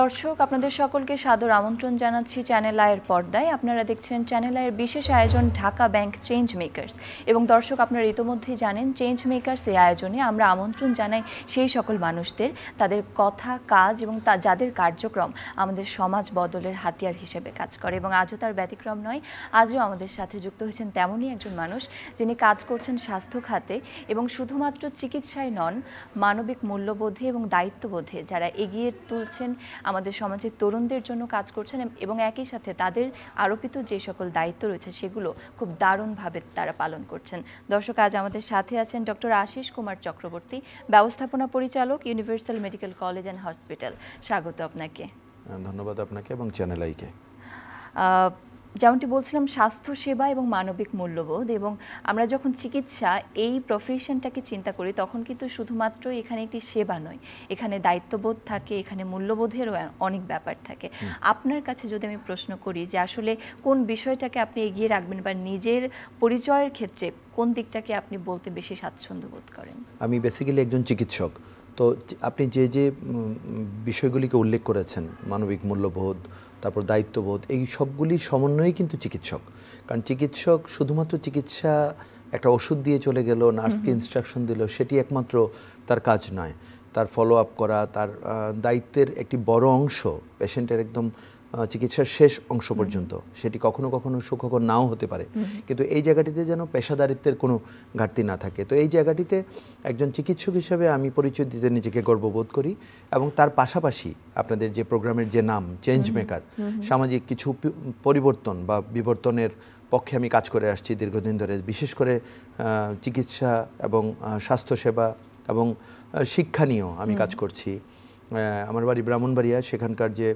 দর্শক, আপনাদের সকলকে সাদর আমন্ত্রণ জানাচ্ছি চ্যানেল আইয়ের পর্দায়। আপনারা দেখছেন চ্যানেল আইয়ের বিশেষ আয়োজন ঢাকা ব্যাংক চেঞ্জ মেকার্স। এবং দর্শক, আপনারা ইতোমধ্যেই জানেন চেঞ্জ মেকার্স এই আয়োজনে আমরা আমন্ত্রণ জানাই সেই সকল মানুষদের, তাদের কথা, কাজ এবং যাদের কার্যক্রম আমাদের সমাজ বদলের হাতিয়ার হিসেবে কাজ করে। এবং আজও তার ব্যতিক্রম নয়। আজও আমাদের সাথে যুক্ত হয়েছেন তেমনই একজন মানুষ যিনি কাজ করছেন স্বাস্থ্য খাতে, এবং শুধুমাত্র চিকিৎসায় নন, মানবিক মূল্যবোধে এবং দায়িত্ববোধে যারা এগিয়ে তুলছেন, আমাদের সমাজের তরুণদের জন্য কাজ করছেন, এবং একই সাথে তাদের আরোপিত যে সকল দায়িত্ব রয়েছে সেগুলো খুব দারুণভাবে তারা পালন করছেন। দর্শক, আজ আমাদের সাথে আছেন ডক্টর আশিস কুমার চক্রবর্তী, ব্যবস্থাপনা পরিচালক, universal medical college and hospital. স্বাগত আপনাকে। ধন্যবাদ আপনাকে এবং চ্যানেল আইকে। যেমনটি বলছিলাম, স্বাস্থ্য সেবা এবং মানবিক মূল্যবোধ, এবং আমরা যখন চিকিৎসা এই প্রফেশনটাকে চিন্তা করি তখন কিন্তু শুধুমাত্র এখানে একটি সেবা নয়, এখানে দায়িত্ববোধ থাকে, এখানে মূল্যবোধেরও অনেক ব্যাপার থাকে। আপনার কাছে যদি আমি প্রশ্ন করি যে আসলে কোন বিষয়টাকে আপনি এগিয়ে রাখবেন, বা নিজের পরিচয়ের ক্ষেত্রে কোন দিকটাকে আপনি বলতে বেশি স্বাচ্ছন্দ্য বোধ করেন? আমি বেসিক্যালি একজন চিকিৎসক। তো আপনি যে যে বিষয়গুলিকে উল্লেখ করেছেন, মানবিক মূল্যবোধ, তারপর দায়িত্ববোধ, এই সবগুলির সমন্বয়েই কিন্তু চিকিৎসক। কারণ চিকিৎসক শুধুমাত্র চিকিৎসা একটা ওষুধ দিয়ে চলে গেল, নার্সকে ইনস্ট্রাকশন দিল, সেটি একমাত্র তার কাজ নয়। তার ফলো আপ করা, তার দায়িত্বের একটি বড় অংশ পেশেন্টের একদম চিকিৎসার শেষ অংশ পর্যন্ত, সেটি কখনো কখনো সুখকর নাও হতে পারে, কিন্তু এই জায়গাটিতে যেন পেশাদারিত্বের কোনো ঘাটতি না থাকে। তো এই জায়গাটিতে একজন চিকিৎসক হিসেবে আমি পরিচয় দিতে নিজেকে গর্ববোধ করি। এবং তার পাশাপাশি আপনাদের যে প্রোগ্রামের যে নাম চেঞ্জ মেকার, সামাজিক কিছু পরিবর্তন বা বিবর্তনের পক্ষে আমি কাজ করে আসছি দীর্ঘদিন ধরে, বিশেষ করে চিকিৎসা এবং স্বাস্থ্যসেবা এবং শিক্ষা নিয়েও আমি কাজ করছি। আমার বাড়ি ব্রাহ্মণবাড়িয়া, সেখানকার যে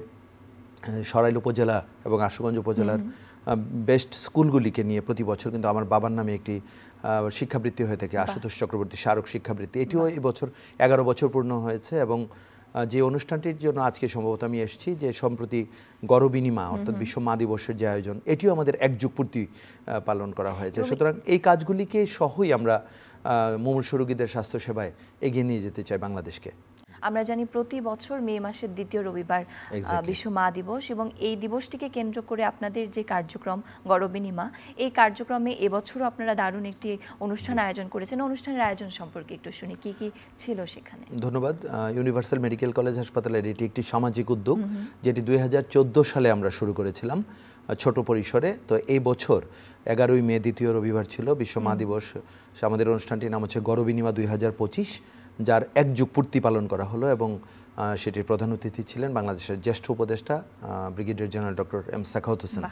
সরাইল উপজেলা এবং আশুগঞ্জ উপজেলার বেস্ট স্কুলগুলিকে নিয়ে প্রতি বছর কিন্তু আমার বাবার নামে একটি শিক্ষাবৃত্তি হয়ে থাকে, আশুতোষ চক্রবর্তী স্মারক শিক্ষাবৃত্তি। এটিও এই বছর 11 বছর পূর্ণ হয়েছে। এবং যে অনুষ্ঠানটির জন্য আজকে সম্ভবত আমি এসেছি, যে সম্প্রতি গরবিনী মা অর্থাৎ বিশ্ব মা দিবসের যে আয়োজন, এটিও আমাদের এক যুগ পূর্তি পালন করা হয়েছে। সুতরাং এই কাজগুলিকে সহই আমরা মুমূর্ষু রোগীদের স্বাস্থ্যসেবায় এগিয়ে নিয়ে যেতে চাই বাংলাদেশকে। আমরা জানি প্রতি বছর মে মাসের দ্বিতীয় রবিবার বিশ্ব মা দিবস, এবং এই দিবসটিকে কেন্দ্র করে আপনাদের যে কার্যক্রম গরবিনী মা, এই কার্যক্রমে এবছরও আপনারা দারুণ একটি অনুষ্ঠান আয়োজন করেছেন। অনুষ্ঠানের আয়োজন সম্পর্কে একটু শুনি, কি কি ছিল সেখানে? ধন্যবাদ। ইউনিভার্সাল মেডিকেল কলেজ হাসপাতালের এটি একটি সামাজিক উদ্যোগ, যেটি 2014 সালে আমরা শুরু করেছিলাম ছোট পরিসরে। তো এই বছর 11ই মে দ্বিতীয় রবিবার ছিল বিশ্ব মা দিবস। আমাদের অনুষ্ঠানটির নাম হচ্ছে গরবিনী মা 2025, যার এক যুগ পূর্তি পালন করা হলো। এবং সেটির প্রধান অতিথি ছিলেন বাংলাদেশের জ্যেষ্ঠ উপদেষ্টা brigadier general doctor M Sakhawat Hossain.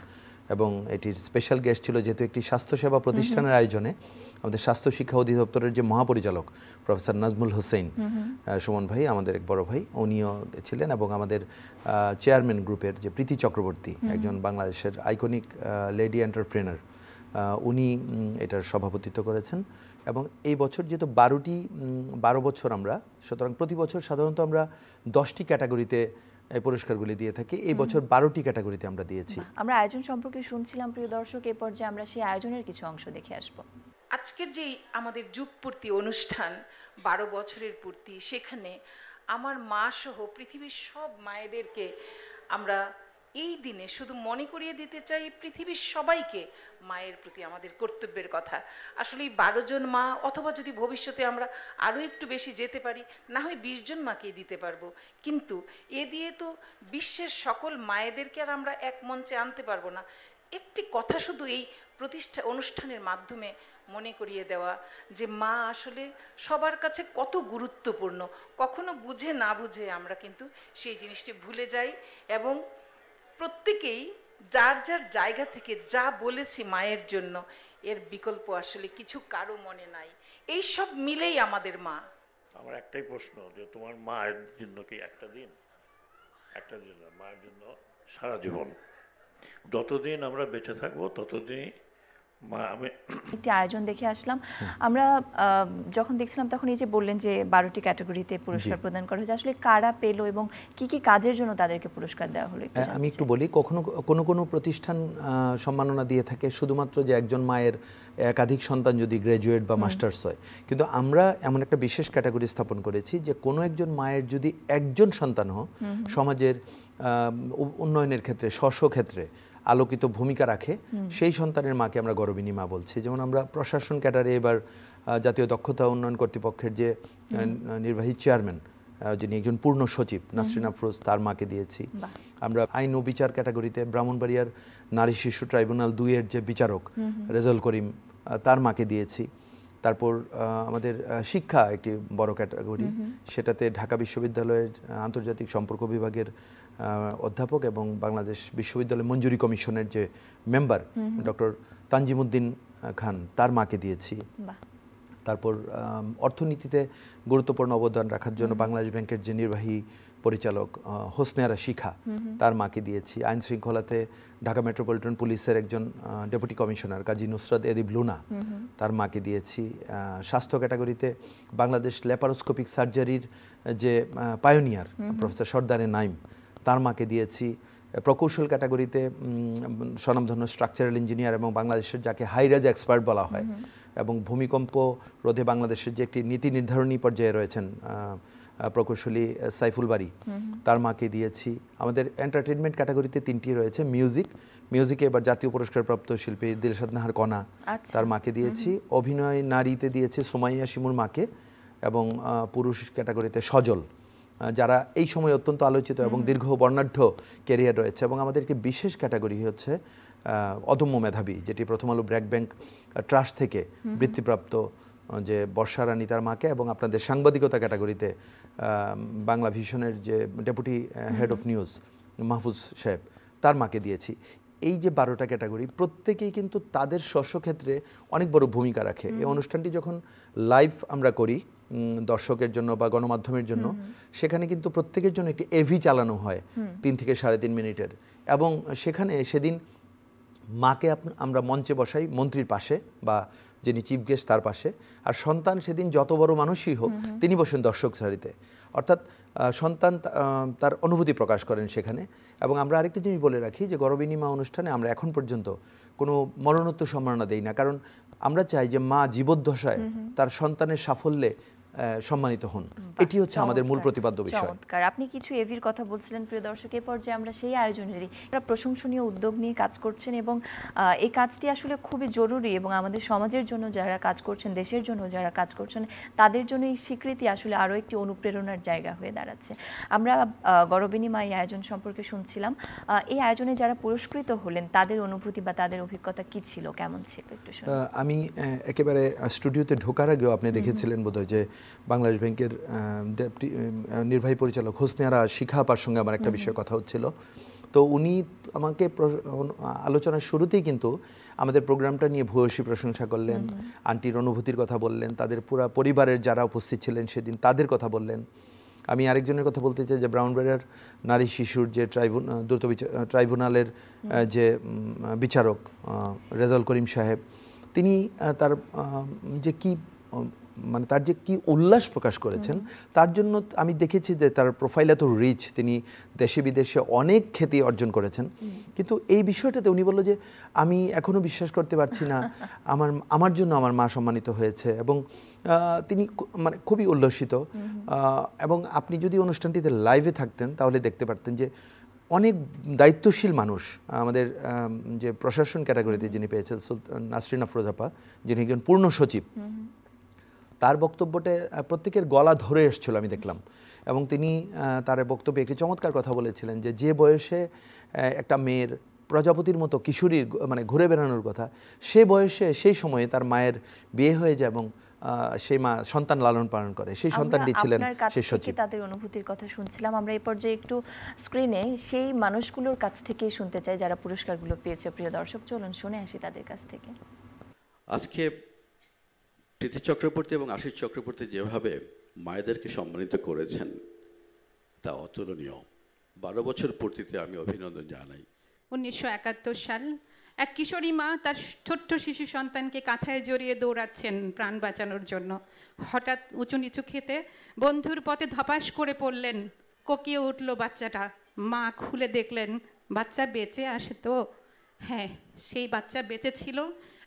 এবং এটির স্পেশাল গেস্ট ছিল, যেহেতু একটি স্বাস্থ্যসেবা প্রতিষ্ঠানের আয়োজনে, আমাদের স্বাস্থ্য শিক্ষা অধিদপ্তরের যে মহাপরিচালক প্রফেসর নাজমুল হোসেন সুমন ভাই, আমাদের এক বড় ভাই, উনিও ছিলেন। এবং আমাদের চেয়ারম্যান গ্রুপের যে প্রীতি চক্রবর্তী, একজন বাংলাদেশের আইকনিক লেডি এন্টারপ্রেনার, উনি এটার সভাপতিত্ব করেছেন। এবং এই বছর যেহেতু 12 বছর আমরা, সুতরাং প্রতি বছর সাধারণত আমরা 10টি ক্যাটাগরিতে এই পুরস্কারগুলি দিয়ে থাকি। এই বছর 12টি ক্যাটাগরিতে আমরা দিয়েছি। আমরা আয়োজন সম্পর্কে শুনছিলাম প্রিয় দর্শক, এ পর্যায়ে আমরা সেই আয়োজনের কিছু অংশ দেখে আসব। আজকের যে আমাদের যুগ পূর্তি অনুষ্ঠান, 12 বছরের পূর্তি, সেখানে আমার মা সহ পৃথিবীর সব মায়েদেরকে আমরা এই দিনে শুধু মনে করিয়ে দিতে চাই, পৃথিবীর সবাইকে মায়ের প্রতি আমাদের কর্তব্যের কথা। আসলে এই 12 জন মা, অথবা যদি ভবিষ্যতে আমরা আরও একটু বেশি যেতে পারি, না হয় 20 জন মাকেই দিতে পারবো, কিন্তু এ দিয়ে তো বিশ্বের সকল মায়েদেরকে আর আমরা এক মঞ্চে আনতে পারবো না। একটি কথা শুধু এই অনুষ্ঠানের মাধ্যমে মনে করিয়ে দেওয়া, যে মা আসলে সবার কাছে কত গুরুত্বপূর্ণ। কখনো বুঝে না বুঝে আমরা কিন্তু সেই জিনিসটি ভুলে যাই, এবং প্রত্যেকেই যার যার জায়গা থেকে যা বলেছি মায়ের জন্য, এর বিকল্প আসলে কিছু কারো মনে নাই। এই সব মিলেই আমাদের মা। আমার একটাই প্রশ্ন, যে তোমার মায়ের জন্য কি একটা দিন? একটা দিন না, মায়ের জন্য সারা জীবন। যতদিন আমরা বেঁচে থাকবো ততদিন আমি একটি আয়োজন দেখে আসলাম আমরা। যখন দেখছিলাম তখন এই যে বললেন যে 12টি ক্যাটাগরিতে পুরস্কার প্রদান করা হয়েছে, আসলে কারা পেলো এবং কি কি কাজের জন্য তাদেরকে পুরস্কার দেওয়া হলো আমি একটু বলি, কোনো প্রতিষ্ঠান সম্মাননা দিয়ে থাকে শুধুমাত্র যে একজন মায়ের একাধিক সন্তান যদি গ্র্যাজুয়েট বা মাস্টার্স হয়, কিন্তু আমরা এমন একটা বিশেষ ক্যাটাগরি স্থাপন করেছি যে কোনো একজন মায়ের যদি একজন সন্তান হয়, সমাজের উন্নয়নের ক্ষেত্রে ক্ষেত্রে আলোকিত ভূমিকা রাখে, সেই সন্তানের মাকে আমরা গর্বিণী মা বলছি। যেমন আমরা প্রশাসন ক্যাডারে এবার জাতীয় দক্ষতা উন্নয়ন কর্তৃপক্ষের যে নির্বাহী চেয়ারম্যান, যিনি একজন পূর্ণ সচিব, নাসরিন আফরোজ, তার মাকে দিয়েছি। আমরা আইন ও বিচার ক্যাটাগরিতে ব্রাহ্মণবাড়িয়ার নারী শিশু ট্রাইব্যুনাল 2-এর যে বিচারক রেজাউল করিম, তার মাকে দিয়েছি। তারপর আমাদের শিক্ষা একটি বড় ক্যাটাগরি, সেটাতে ঢাকা বিশ্ববিদ্যালয়ের আন্তর্জাতিক সম্পর্ক বিভাগের অধ্যাপক এবং বাংলাদেশ বিশ্ববিদ্যালয় মঞ্জুরি কমিশনের যে মেম্বার ডক্টর তানজিমুদ্দিন খান, তার মাকে দিয়েছি। তারপর অর্থনীতিতে গুরুত্বপূর্ণ অবদান রাখার জন্য বাংলাদেশ ব্যাংকের যে নির্বাহী পরিচালক হোসনেয়ারা শিখা, তার মাকে দিয়েছি। আইন শৃঙ্খলাতে ঢাকা মেট্রোপলিটন পুলিশের একজন ডেপুটি কমিশনার কাজী নুসরাত এদিব লুনা, তার মাকে দিয়েছি। স্বাস্থ্য ক্যাটাগরিতে বাংলাদেশ ল্যাপারোস্কোপিক সার্জারির যে পায়োনিয়ার প্রফেসর সর্দারে নাইম, তার মাকে দিয়েছি। প্রকৌশল ক্যাটাগরিতে স্বনামধন্য স্ট্রাকচারাল ইঞ্জিনিয়ার এবং বাংলাদেশের যাকে হাইরাজ এক্সপার্ট বলা হয় এবং ভূমিকম্প রোধে বাংলাদেশের যে একটি নীতি নির্ধারণী পর্যায়ে রয়েছেন প্রকৌশলী সাইফুল বারী, তার মাকে দিয়েছি। আমাদের এন্টারটেনমেন্ট ক্যাটাগরিতে 3টি রয়েছে। মিউজিকে এবার জাতীয় পুরস্কারপ্রাপ্ত শিল্পী দিলশাদ নাহার কণা, তার মাকে দিয়েছি। অভিনয় নারীতে দিয়েছি সুমাইয়া শিমুর মাকে, এবং পুরুষ ক্যাটাগরিতে সজল, যারা এই সময় অত্যন্ত আলোচিত এবং দীর্ঘ বর্ণাঢ্য ক্যারিয়ার রয়েছে। এবং আমাদের একটি বিশেষ ক্যাটাগরি হচ্ছে অদম্য মেধাবী, যেটি প্রথম আলো ব্র্যাক ব্যাংক ট্রাস্ট থেকে বৃত্তিপ্রাপ্ত যে বর্ষা রানী, তার মাকে, এবং আপনাদের সাংবাদিকতা ক্যাটাগরিতে বাংলা ভিশনের যে deputy head of news Mahfuz সাহেব, তার মাকে দিয়েছি। এই যে 12টা ক্যাটাগরি, প্রত্যেকেই কিন্তু তাদের ক্ষেত্রে অনেক বড় ভূমিকা রাখে। এই অনুষ্ঠানটি যখন লাইভ আমরা করি দর্শকের জন্য বা গণমাধ্যমের জন্য, সেখানে কিন্তু প্রত্যেকের জন্য একটি এভি চালানো হয় 3 থেকে 3.5 মিনিটের, এবং সেখানে সেদিন মাকে আমরা মঞ্চে বসাই মন্ত্রীর পাশে বা যিনি চিফ গেস্ট তার পাশে, আর সন্তান সেদিন যত বড় মানুষই হোক তিনি বসেন দর্শক সারিতে, অর্থাৎ সন্তান তার অনুভূতি প্রকাশ করেন সেখানে। এবং আমরা আরেকটি জিনিস বলে রাখি যে গর্বিণী মা অনুষ্ঠানে আমরা এখন পর্যন্ত কোনো মরণোত্তর সম্মাননা দেই না, কারণ আমরা চাই যে মা জীবদ্দশায় তার সন্তানের সাফল্যে সম্মানিত হন। এটি হচ্ছে আমাদের মূল প্রতিপাদ্য বিষয়। আপনি কিছু এভির কথা বলছিলেন প্রিয় দর্শক, এই পর্যায়ে আমরা সেই আয়োজনেরই প্রশংসনীয় উদ্যোগ নিয়ে কাজ করছেন, এবং এই কাজটি আসলে খুবই জরুরি, এবং আমাদের সমাজের জন্য যারা কাজ করছেন, দেশের জন্য যারা কাজ করছেন, তাদের জন্য এই স্বীকৃতি আসলে আরও একটি অনুপ্রেরণার জায়গা হয়ে দাঁড়াচ্ছে। আমরা গর্বিণী মা এই আয়োজন সম্পর্কে শুনছিলাম। এই আয়োজনে যারা পুরস্কৃত হলেন তাদের অনুভূতি বা তাদের অভিজ্ঞতা কি ছিল, কেমন ছিল একটু শুনুন। আমি একেবারে স্টুডিওতে ঢোকার আগেও আপনি দেখেছিলেন বোধহয় যে বাংলাদেশ ব্যাংকের নির্বাহী পরিচালক হোসনেয়ারা শিখা আপার সঙ্গে আমার একটা বিষয়ে কথা হচ্ছিল। তো উনি আমাকে আলোচনার শুরুতেই কিন্তু আমাদের প্রোগ্রামটা নিয়ে ভূয়সী প্রশংসা করলেন, আন্টির অনুভূতির কথা বললেন, তাদের পুরো পরিবারের যারা উপস্থিত ছিলেন সেদিন তাদের কথা বললেন। আমি আরেকজনের কথা বলতে চাই যে ব্রাহ্মণবাড়িয়ার নারী শিশুর যে দ্রুত ট্রাইব্যুনালের যে বিচারক রেজাউল করিম সাহেব, তিনি তার যে কি মানে তার যে কি উল্লাস প্রকাশ করেছেন, তার জন্য আমি দেখেছি যে তার প্রোফাইল এত রিচ, তিনি দেশে বিদেশে অনেক খ্যাতি অর্জন করেছেন। কিন্তু এই বিষয়টাতে উনি বলল যে আমি এখনও বিশ্বাস করতে পারছি না আমার জন্য আমার মা সম্মানিত হয়েছে, এবং তিনি মানে খুবই উল্লসিত। এবং আপনি যদি অনুষ্ঠানটিতে লাইভে থাকতেন তাহলে দেখতে পারতেন যে অনেক দায়িত্বশীল মানুষ, আমাদের যে প্রশাসন ক্যাটাগরিতে যিনি পেয়েছেন নাসরিন আফরোজ আপা, যিনি একজন পূর্ণ সচিব, তার বক্তব্যটা প্রত্যেকের গলা ধরে এসেছিল আমি দেখলাম। এবং তিনি তার বক্তব্যে একটি চমৎকার কথা বলেছিলেন যে বয়সে একটা মেয়ের প্রজাপতির মতো কিশোরীর মানে ঘুরে বেড়ানোর কথা, সে বয়সে সেই সময়ে তার মায়ের বিয়ে হয়ে যায় এবং সেই মা সন্তান লালন পালন করে, সেই সন্তানটি ছিলেন সেই সচিব। তাদের অনুভূতির কথা শুনছিলাম আমরা। এই পর্যায়ে একটু স্ক্রিনে সেই মানুষগুলোর কাছ থেকেই শুনতে চাই যারা পুরস্কারগুলো পেয়েছে। প্রিয় দর্শক, চলুন শুনে আসি তাদের কাছ থেকে। আজকে প্রীতি চক্রবর্তী এবং আশিস চক্রবর্তী যেভাবে মায়েদেরকে সম্মানিত করেছেন তা অতুলনীয়। 12 বছর পূর্তিতে আমি অভিনন্দন জানাই। 1971 সাল এক কিশোরী মা তার ছোট্ট শিশু সন্তানকে কাঁথায় জড়িয়ে দৌড়াচ্ছেন প্রাণ বাঁচানোর জন্য। হঠাৎ উঁচু নিচু খেতে বন্ধুর পথে ধপাস করে পড়লেন, কোকিয়ে উঠল বাচ্চাটা। মা খুলে দেখলেন বাচ্চা বেঁচে আসে তো। হ্যাঁ, সেই বাচ্চা বেঁচে ছিল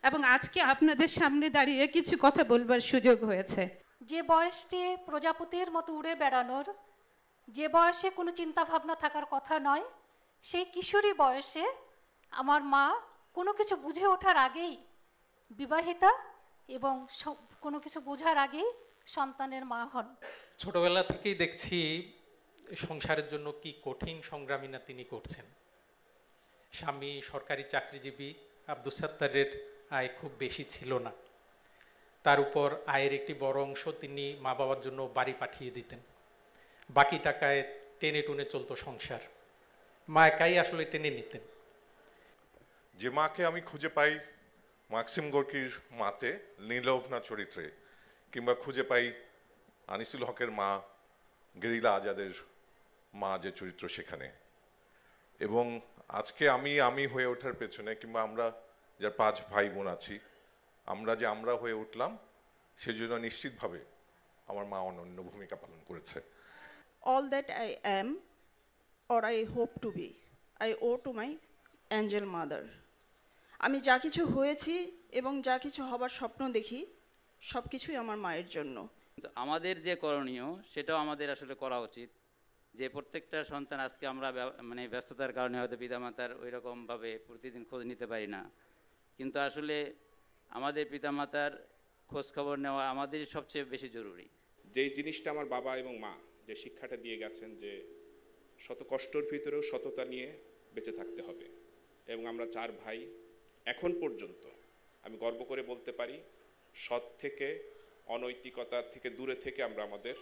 এবং আজকে আপনাদের সামনে দাঁড়িয়ে কিছু কথা বলবার সুযোগ হয়েছে। যে বয়সটি প্রজাপতির মতো উড়ে বেড়ানোর, যে বয়সে কোনো চিন্তা ভাবনা থাকার কথা নয়, সেই কিশোরী বয়সে আমার মা কোনো কিছু বুঝে ওঠার আগেই বিবাহিতা এবং কোনো কিছু বোঝার আগেই সন্তানের মা হন। ছোটবেলা থেকেই দেখছি সংসারের জন্য কি কঠিন সংগ্রামিনা তিনি করছেন। স্বামী সরকারি চাকরিজীবী, আব্দুস সাত্তারের আয় খুব বেশি ছিল না, তার উপর আয়ের একটি বড় অংশ তিনি মা বাবার জন্য বাড়ি পাঠিয়ে দিতেন, বাকি টাকায় টেনে টুনে চলতো সংসার। মা একাই আসলে টেনে নিতেন। যে মাকে আমি খুঁজে পাই মাক্সিম গোর্কির মাতে নীলভনা চরিত্রে, কিংবা খুঁজে পাই আনিসুল হকের মা গেরিলা আজাদের মা যে চরিত্র সেখানে, এবং আজকে আমি হয়ে ওঠার পেছনে, কিংবা আমরা যার 5 ভাই বোন আছি, আমরা হয়ে উঠলাম সেজন্য নিশ্চিতভাবে আমার মা অনন্য ভূমিকা পালন করেছে। All that I am or I hope to be, I owe to my angel mother. আমি যা কিছু হয়েছি এবং যা কিছু হবার স্বপ্ন দেখি সব কিছুই আমার মায়ের জন্য। আমাদের যে করণীয় সেটাও আমাদের আসলে করা উচিত, যে প্রত্যেকটা সন্তান আজকে আমরা মানে ব্যস্ততার কারণে হয়তো পিতামাতার ওই রকমভাবে প্রতিদিন খোঁজ নিতে পারি না, কিন্তু আসলে আমাদের পিতামাতার খোঁজ খবর নেওয়া আমাদেরই সবচেয়ে বেশি জরুরি। যেই জিনিসটা আমার বাবা এবং মা যে শিক্ষাটা দিয়ে গেছেন, যে শত কষ্টের ভিতরেও সততা নিয়ে বেঁচে থাকতে হবে, এবং আমরা 4 ভাই এখন পর্যন্ত আমি গর্ব করে বলতে পারি সৎ থেকে, অনৈতিকতা থেকে দূরে থেকে আমরা আমাদের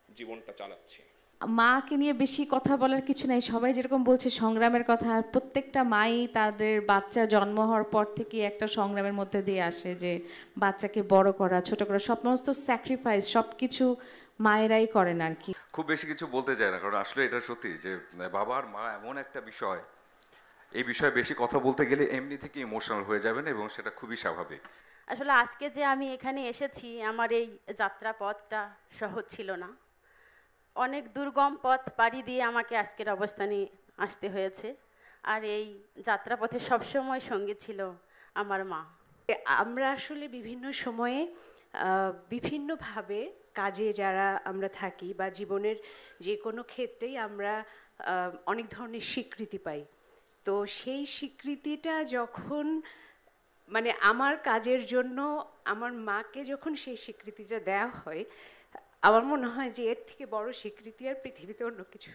জীবনটা চালাচ্ছি। মাকে নিয়ে বেশি কথা বলার কিছু নাই, সবাই যেরকম বলছে সংগ্রামের কথা, আর প্রত্যেকটা মাই তাদের বাচ্চা জন্ম হওয়ার পর থেকে একটা সংগ্রামের মধ্যে দিয়ে আসে, যে বাচ্চাকে বড় করা, ছোট করা, সমস্ত স্যাক্রিফাইস সব কিছু মায়েরাই করেন আর কি। খুব বেশি কিছু বলতে চাই না, কারণ আসলে এটা সত্যি যে বাবা আর মা এমন একটা বিষয়, এই বিষয়ে বেশি কথা বলতে গেলে এমনি থেকে ইমোশনাল হয়ে যাবেন, এবং সেটা খুবই স্বাভাবিক। আসলে আজকে যে আমি এখানে এসেছি, আমার এই যাত্রা পথটা সহজ ছিল না। অনেক দুর্গম পথ পাড়ি দিয়ে আমাকে আজকের অবস্থানে আসতে হয়েছে, আর এই যাত্রাপথে সবসময় সঙ্গে ছিল আমার মা। আমরা আসলে বিভিন্ন সময়ে বিভিন্নভাবে কাজে যারা আমরা থাকি বা জীবনের যে কোনো ক্ষেত্রেই আমরা অনেক ধরনের স্বীকৃতি পাই। তো সেই স্বীকৃতিটা যখন মানে আমার কাজের জন্য আমার মাকে যখন সেই স্বীকৃতিটা দেওয়া হয়, আমার মনে হয় যে এর থেকে বড় স্বীকৃতি আর পৃথিবীতে অন্য কিছু।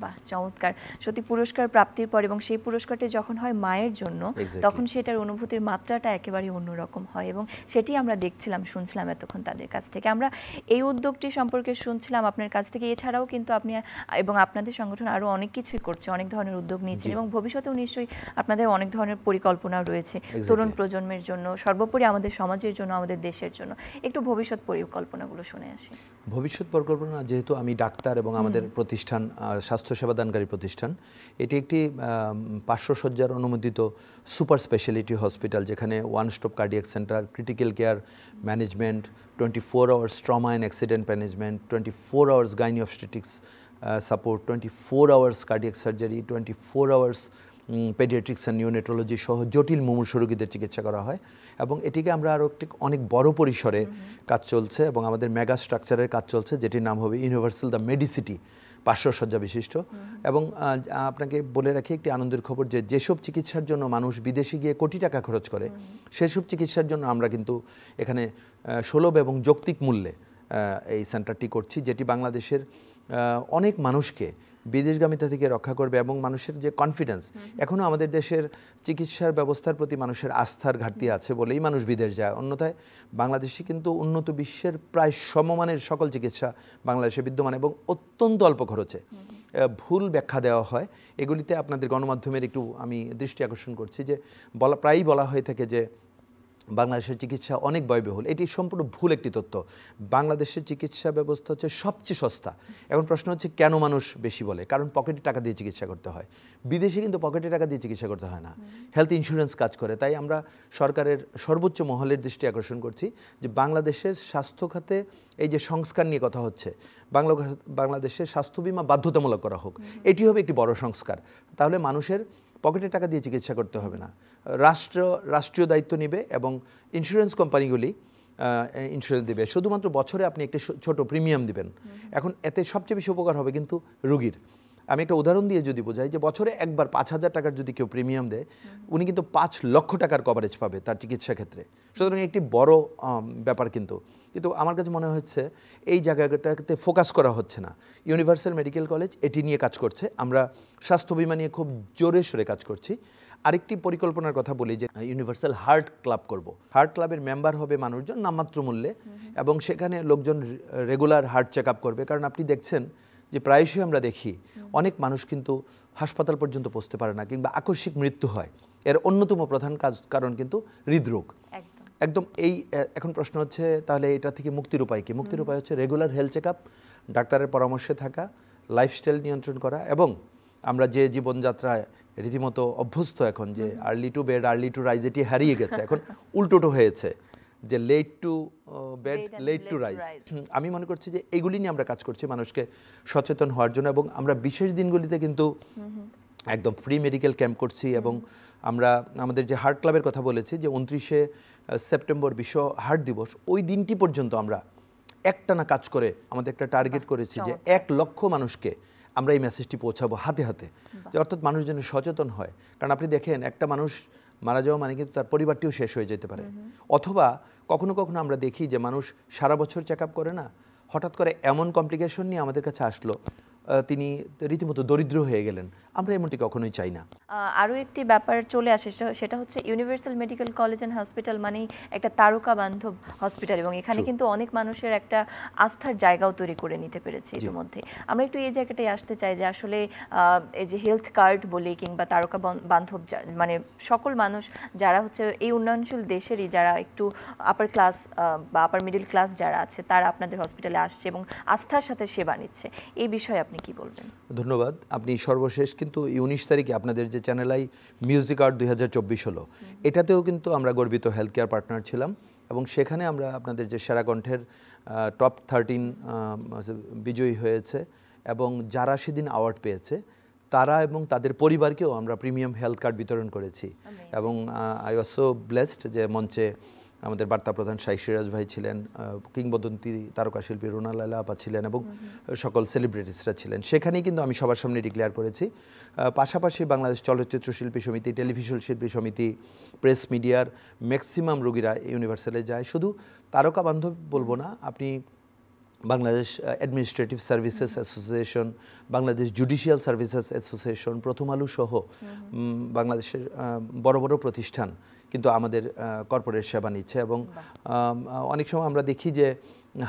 বাহ, চমৎকার। সত্যি পুরস্কার প্রাপ্তির পর এবং সেই পুরস্কারটি যখন হয় মায়ের জন্য, তখন সেটার অনুভূতির মাত্রাটা একেবারে অন্যরকম হয়, এবং সেটি আমরা দেখছিলাম, শুনছিলাম এতক্ষণ তাদের কাছ থেকে। আমরা এই উদ্যোগটি সম্পর্কে শুনছিলাম আপনার কাছ থেকে। এছাড়াও কিন্তু আপনি এবং আপনাদের সংগঠন আরও অনেক কিছুই করছে, অনেক ধরনের উদ্যোগ নিয়েছেন, এবং ভবিষ্যতেও নিশ্চয়ই আপনাদের অনেক ধরনের পরিকল্পনা রয়েছে তরুণ প্রজন্মের জন্য, সর্বোপরি আমাদের সমাজের জন্য, আমাদের দেশের জন্য। একটু ভবিষ্যৎ পরিকল্পনাগুলো শুনে আসি। ভবিষ্যৎ পরিকল্পনা, যেহেতু আমি ডাক্তার এবং আমাদের প্রতিষ্ঠান স্বাস্থ্য সেবাদানকারী প্রতিষ্ঠান, এটি একটি 500 শয্যার অনুমোদিত সুপার স্পেশালিটি হসপিটাল, যেখানে one stop cardiac centre, critical care management, 24 hours trauma and accident management, 24 hours gynae obstetrics support, 24 hours cardiac surgery, 24 hours paediatrics and neonatology সহ জটিল মুমূর্ষু রোগীদের চিকিৎসা করা হয়। এবং এটিকে আমরা আরও একটি অনেক বড় পরিসরে কাজ চলছে, এবং আমাদের মেগা স্ট্রাকচারের কাজ চলছে, যেটির নাম হবে ইউনিভার্সাল দ্য মেডিসিটি, 500 শয্যা বিশিষ্ট। এবং আপনাকে বলে রাখি একটি আনন্দের খবর, যে যেসব চিকিৎসার জন্য মানুষ বিদেশে গিয়ে কোটি টাকা খরচ করে, সেসব চিকিৎসার জন্য আমরা কিন্তু এখানে সুলভ এবং যৌক্তিক মূল্যে এই সেন্টারটি করছি, যেটি বাংলাদেশের অনেক মানুষকে বিদেশগামিতা থেকে রক্ষা করবে, এবং মানুষের যে কনফিডেন্স, এখনও আমাদের দেশের চিকিৎসার ব্যবস্থার প্রতি মানুষের আস্থার ঘাটতি আছে বলেই মানুষ বিদেশ যায়। অন্যথায় বাংলাদেশে কিন্তু উন্নত বিশ্বের প্রায় সমমানের সকল চিকিৎসা বাংলাদেশে বিদ্যমান, এবং অত্যন্ত অল্প খরচে। ভুল ব্যাখ্যা দেওয়া হয় এগুলিতে। আপনাদের গণমাধ্যমের একটু আমি দৃষ্টি আকর্ষণ করছি, যে প্রায়ই বলা হয়ে থাকে যে বাংলাদেশের চিকিৎসা অনেক ব্যয়বহুল, এটি সম্পূর্ণ ভুল একটি তথ্য। বাংলাদেশের চিকিৎসা ব্যবস্থা হচ্ছে সবচেয়ে সস্তা। এখন প্রশ্ন হচ্ছে কেন মানুষ বেশি বলে? কারণ পকেটে টাকা দিয়ে চিকিৎসা করতে হয়। বিদেশে কিন্তু পকেটে টাকা দিয়ে চিকিৎসা করতে হয় না, হেলথ ইন্স্যুরেন্স কাজ করে। তাই আমরা সরকারের সর্বোচ্চ মহলের দৃষ্টি আকর্ষণ করছি যে বাংলাদেশের স্বাস্থ্য খাতে এই যে সংস্কার নিয়ে কথা হচ্ছে, বাংলাদেশের স্বাস্থ্য বিমা বাধ্যতামূলক করা হোক, এটি হবে একটি বড় সংস্কার। তাহলে মানুষের পকেটে টাকা দিয়ে চিকিৎসা করতে হবে না, রাষ্ট্রীয় দায়িত্ব নেবে এবং ইন্স্যুরেন্স কোম্পানিগুলি ইন্স্যুরেন্স দেবে। শুধুমাত্র বছরে আপনি একটি ছোট প্রিমিয়াম দিবেন। এখন এতে সবচেয়ে বেশি উপকার হবে কিন্তু রুগীর। আমি একটা উদাহরণ দিয়ে যদি বোঝাই যে বছরে একবার 5,000 টাকার যদি কেউ প্রিমিয়াম দেয়, উনি কিন্তু 5 লক্ষ টাকার কভারেজ পাবে তার চিকিৎসা ক্ষেত্রে। সুতরাং একটি বড় ব্যাপার কিন্তু আমার কাছে মনে হচ্ছে এই জায়গাটাতে ফোকাস করা হচ্ছে না। ইউনিভার্সাল মেডিকেল কলেজ এটি নিয়ে কাজ করছে, আমরা স্বাস্থ্য বিমা নিয়ে খুব জোরে সোরে কাজ করছি। আরেকটি পরিকল্পনার কথা বলি যে ইউনিভার্সাল হার্ট ক্লাব করব। হার্ট ক্লাবের মেম্বার হবে মানুষজন নামমাত্র মূল্যে, এবং সেখানে লোকজন রেগুলার হার্ট চেক আপ করবে। কারণ আপনি দেখছেন যে প্রায়শই আমরা দেখি অনেক মানুষ কিন্তু হাসপাতাল পর্যন্ত পৌঁছতে পারে না, কিংবা আকস্মিক মৃত্যু হয়। এর অন্যতম প্রধান কারণ কিন্তু হৃদরোগ। একদম এখন প্রশ্ন হচ্ছে তাহলে এটা থেকে মুক্তির উপায় কি? মুক্তির উপায় হচ্ছে রেগুলার হেলথ চেক আপ, ডাক্তারের পরামর্শে থাকা, লাইফস্টাইল নিয়ন্ত্রণ করা, এবং আমরা যে জীবনযাত্রায় রীতিমতো অভ্যস্ত এখন যে early to bed early to rise, এটি হারিয়ে গেছে, এখন উল্টোটো হয়েছে যে late to bed late to rise. আমি মনে করছি যে এগুলি নিয়ে আমরা কাজ করছি মানুষকে সচেতন হওয়ার জন্য, এবং আমরা বিশেষ দিনগুলিতে কিন্তু একদম ফ্রি মেডিকেল ক্যাম্প করছি। এবং আমরা আমাদের যে হার্ট ক্লাবের কথা বলেছি যে 29শে সেপ্টেম্বর বিশ্ব হার্ট দিবস, ওই দিনটি পর্যন্ত আমরা একটানা কাজ করে আমাদের একটা টার্গেট করেছি যে 1 লক্ষ মানুষকে আমরা এই মেসেজটি পৌঁছাবো হাতে হাতে, যে অর্থাৎ মানুষ যেন সচেতন হয়। কারণ আপনি দেখেন একটা মানুষ মারা যাওয়া মানে কিন্তু তার পরিবারটিও শেষ হয়ে যেতে পারে। অথবা কখনো কখনো আমরা দেখি যে মানুষ সারা বছর চেক আপ করে না, হঠাৎ করে এমন কমপ্লিকেশন নিয়ে আমাদের কাছে আসলো, তিনি রীতিমতো দরিদ্র হয়ে গেলেন। আমরা এমনটি কখনোই চাই না। আরও একটি ব্যাপার চলে আসে, সেটা হচ্ছে universal medical college and hospital মানেই একটা তারকা বান্ধব হসপিটাল, এবং এখানে কিন্তু অনেক মানুষের একটা আস্থার জায়গাও তৈরি করে নিতে পেরেছে ইতিমধ্যে। আমরা একটু এই জায়গাটায় আসতে চাই যে আসলে এই যে হেলথ কার্ড বলি কিংবা তারকা বান্ধব, মানে সকল মানুষ যারা হচ্ছে এই উন্নয়নশীল দেশেরই যারা একটু আপার ক্লাস বা আপার মিডল ক্লাস যারা আছে, তারা আপনাদের হসপিটালে আসছে এবং আস্থার সাথে সেবা নিচ্ছে, এই বিষয়ে আপনি কি বলবেন? ধন্যবাদ। আপনি সর্বশেষ কিন্তু 19 তারিখে আপনাদের যে চ্যানেল আই মিউজিক আর্ট 2024 হলো, এটাতেও কিন্তু আমরা গর্বিত হেলথ কেয়ার পার্টনার ছিলাম, এবং সেখানে আমরা আপনাদের যে সেরা কণ্ঠের টপ 13 বিজয়ী হয়েছে, এবং যারা সেদিন অ্যাওয়ার্ড পেয়েছে তারা এবং তাদের পরিবারকেও আমরা প্রিমিয়াম হেলথ কার্ড বিতরণ করেছি। এবং আই ওয়াজ সো ব্লেসড যে মঞ্চে আমাদের বার্তা প্রধান শাইখ সিরাজ ভাই ছিলেন, কিংবদন্তি তারকা শিল্পী রুনা লায়লা আপা ছিলেন, এবং সকল সেলিব্রিটিসরা ছিলেন। সেখানেই কিন্তু আমি সবার সামনে ডিক্লেয়ার করেছি। পাশাপাশি বাংলাদেশ চলচ্চিত্র শিল্পী সমিতি, টেলিভিশন শিল্পী সমিতি, প্রেস মিডিয়ার ম্যাক্সিমাম রোগীরা ইউনিভার্সালে যায়। শুধু তারকা বান্ধব বলবো না, আপনি Bangladesh administrative services association, Bangladesh judicial services association, প্রথম আলো সহ বাংলাদেশের বড় বড় প্রতিষ্ঠান কিন্তু আমাদের কর্পোরেট সেবা নিচ্ছে। এবং অনেক সময় আমরা দেখি যে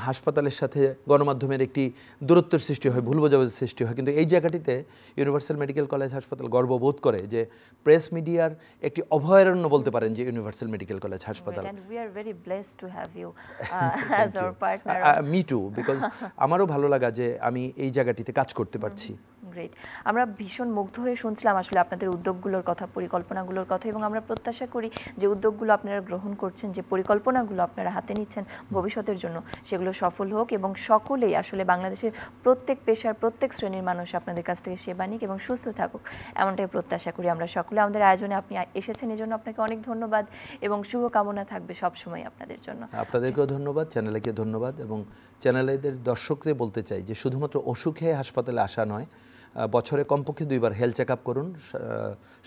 হাসপাতালের সাথে গণমাধ্যমের একটি দূরত্বের সৃষ্টি হয়, ভুল বোঝাবুঝির সৃষ্টি হয়, কিন্তু এই জায়গাটিতে ইউনিভার্সাল মেডিকেল কলেজ হাসপাতাল গর্ববোধ করে যে প্রেস মিডিয়ার একটি অভয়ারণ্য বলতে পারেন যে ইউনিভার্সাল মেডিকেল কলেজ হাসপাতাল। মি টু, বিকজ আমারও ভালো লাগা যে আমি এই জায়গাটিতে কাজ করতে পারছি। গ্রেট। আমরা ভীষণ মুগ্ধ হয়ে শুনছিলাম আসলে আপনাদের উদ্যোগগুলোর কথা, পরিকল্পনাগুলোর কথা, এবং আমরা প্রত্যাশা করি যে উদ্যোগগুলো আপনারা গ্রহণ করছেন, যে পরিকল্পনাগুলো আপনারা হাতে নিচ্ছেন ভবিষ্যতের জন্য, সেগুলো সফল হোক এবং সকলেই আসলে বাংলাদেশের প্রত্যেক পেশার প্রত্যেক শ্রেণীর মানুষ আপনাদের কাছ থেকে সেবা নিক এবং সুস্থ থাকুক, এমনটাই প্রত্যাশা করি আমরা সকলে। আমাদের আয়োজনে আপনি এসেছেন, এই জন্য আপনাকে অনেক ধন্যবাদ এবং শুভকামনা থাকবে সবসময় আপনাদের জন্য। আপনাদেরকেও ধন্যবাদ, চ্যানেলকে ধন্যবাদ, এবং চ্যানেলের দর্শকদের বলতে চাই যে শুধুমাত্র অসুখে হাসপাতালে আসা নয়, বছরে কমপক্ষে 2 বার হেলথ চেক আপ করুন,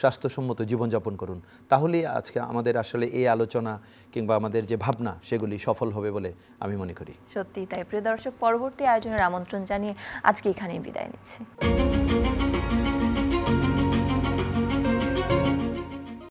স্বাস্থ্যসম্মত জীবনযাপন করুন, তাহলেই আজকে আমাদের আসলে এই আলোচনা কিংবা আমাদের যে ভাবনা সেগুলি সফল হবে বলে আমি মনে করি। সত্যি তাই। প্রিয় দর্শক, পরবর্তী আয়োজনের আমন্ত্রণ জানিয়ে আজকে এখানেই বিদায় নিচ্ছি।